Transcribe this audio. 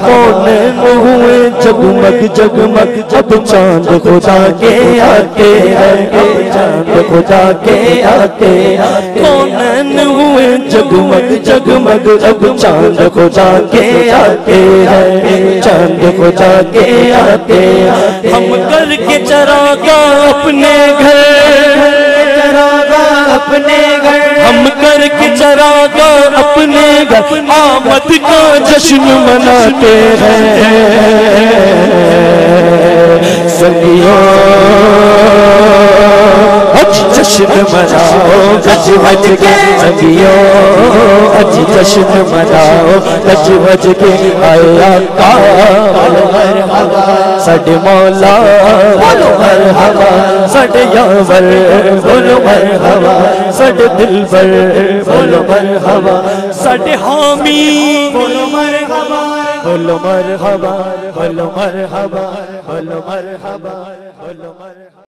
کونین ہوئے جگمگ جگمگ اب چاند خدا کے آتے ہیں اب چاند خدا کے آتے ہیں کونین ہوئے جگمگ جگمگ اب چاند خدا کے آتے ہیں چاند خدا کے آتے ہیں ہم کر کے چراغا اپنے گھر اپنے گھر ہم کر کے چراغا اپنے گھر آمد کا جشن مناتے ہیں سنگیوں اج جشن مناؤ گج بج کے سنگیوں اج جشن مناؤ گج بج کے آئے آقا بولو مرحبا ساڈے مولا بولو مرحبا ساڈے یاور بولو مرحبا ساڈے دلبر بولو مرحبا ساڈے حامی بولو مرحبا بولو مرحبا بولو مرحبا بولو مرحبا بولو مرحبا